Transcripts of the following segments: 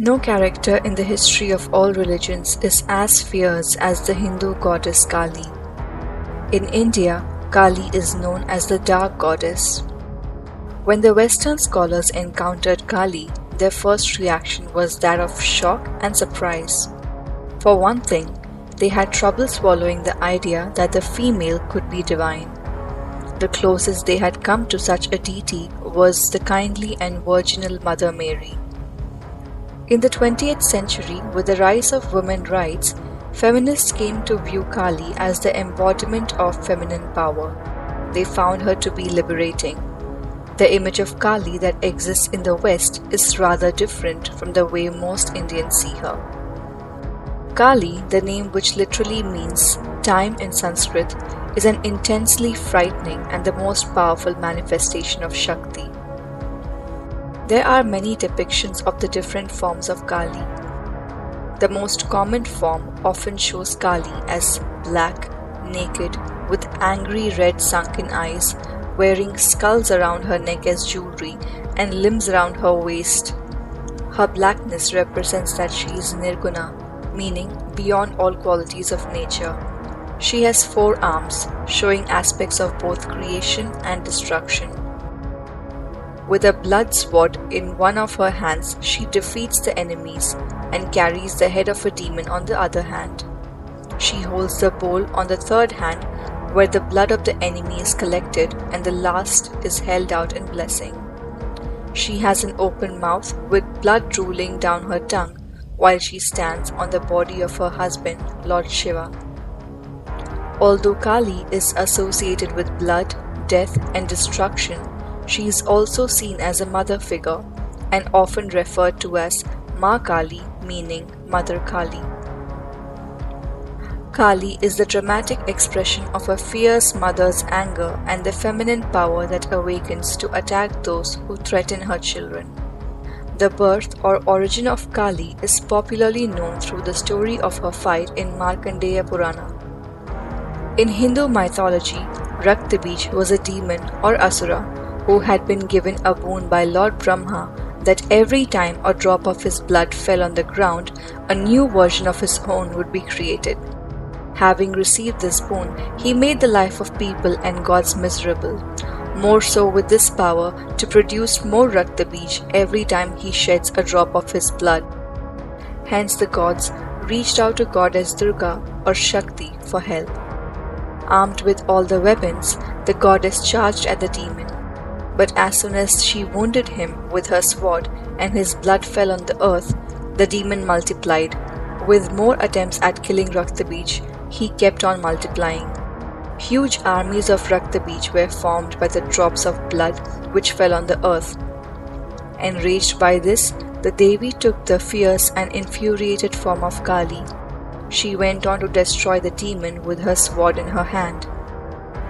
No character in the history of all religions is as fierce as the Hindu goddess Kali. In India, Kali is known as the dark goddess. When the Western scholars encountered Kali, their first reaction was that of shock and surprise. For one thing, they had trouble swallowing the idea that the female could be divine. The closest they had come to such a deity was the kindly and virginal Mother Mary. In the 20th century, with the rise of women's rights, feminists came to view Kali as the embodiment of feminine power. They found her to be liberating. The image of Kali that exists in the West is rather different from the way most Indians see her. Kali, the name which literally means time in Sanskrit, is an intensely frightening and the most powerful manifestation of Shakti. There are many depictions of the different forms of Kali. The most common form often shows Kali as black, naked, with angry red sunken eyes, wearing skulls around her neck as jewelry and limbs around her waist. Her blackness represents that she is nirguna, meaning beyond all qualities of nature. She has 4 arms, showing aspects of both creation and destruction. With a blood sword in one of her hands, she defeats the enemies and carries the head of a demon on the other hand. She holds the bowl on the third hand, where the blood of the enemy is collected and the last is held out in blessing. She has an open mouth with blood drooling down her tongue while she stands on the body of her husband, Lord Shiva. Although Kali is associated with blood, death, and destruction, she is also seen as a mother figure and often referred to as makali, meaning Mother Kali. Kali is the dramatic expression of a fierce mother's anger and the feminine power that awakens to attack those who threaten her children. The birth or origin of Kali is popularly known through the story of her fight in Markandeya Purana. In Hindu mythology, Raktabij was a demon or asura who had been given a boon by Lord Brahma that every time a drop of his blood fell on the ground, a new version of his own would be created. Having received this boon, he made the life of people and gods miserable, more so with this power to produce more Raktabij every time he sheds a drop of his blood. Hence the gods reached out to goddess Durga or Shakti for help. Armed with all the weapons, the goddess charged at the demon. But as soon as she wounded him with her sword and his blood fell on the earth, the demon multiplied. With more attempts at killing Raktabij, he kept on multiplying. Huge armies of Raktabij were formed by the drops of blood which fell on the earth. Enraged by this, the Devi took the fierce and infuriated form of Kali. She went on to destroy the demon with her sword in her hand.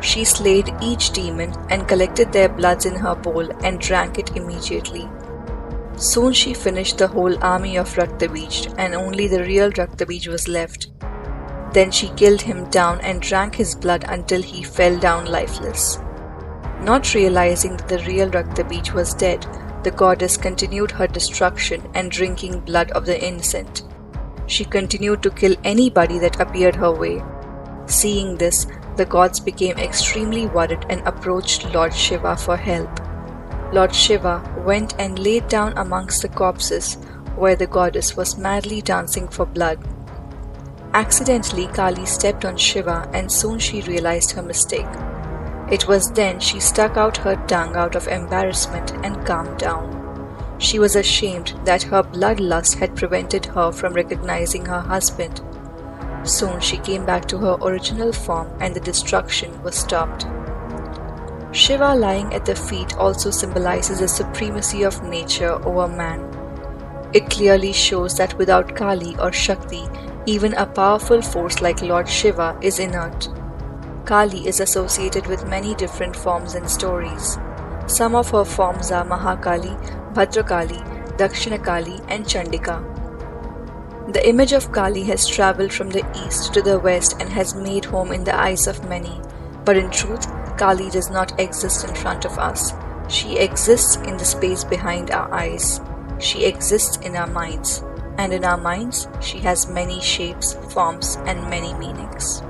She slayed each demon and collected their bloods in her bowl and drank it immediately. Soon she finished the whole army of Raktabij and only the real Raktabij was left. Then she killed him down and drank his blood until he fell down lifeless. Not realizing that the real Raktabij was dead, the goddess continued her destruction and drinking blood of the innocent. She continued to kill anybody that appeared her way. Seeing this, the gods became extremely worried and approached Lord Shiva for help. Lord Shiva went and laid down amongst the corpses where the goddess was madly dancing for blood. Accidentally, Kali stepped on Shiva and soon she realized her mistake. It was then she stuck out her tongue out of embarrassment and calmed down. She was ashamed that her bloodlust had prevented her from recognizing her husband. Soon she came back to her original form and the destruction was stopped. Shiva lying at the feet also symbolizes the supremacy of nature over man. It clearly shows that without Kali or Shakti, even a powerful force like Lord Shiva is inert. Kali is associated with many different forms and stories. Some of her forms are Mahakali, Bhadrakali, Dakshinakali and Chandika. The image of Kali has travelled from the east to the west and has made home in the eyes of many. But in truth, Kali does not exist in front of us. She exists in the space behind our eyes. she exists in our minds, and in our minds she has many shapes, forms, and many meanings.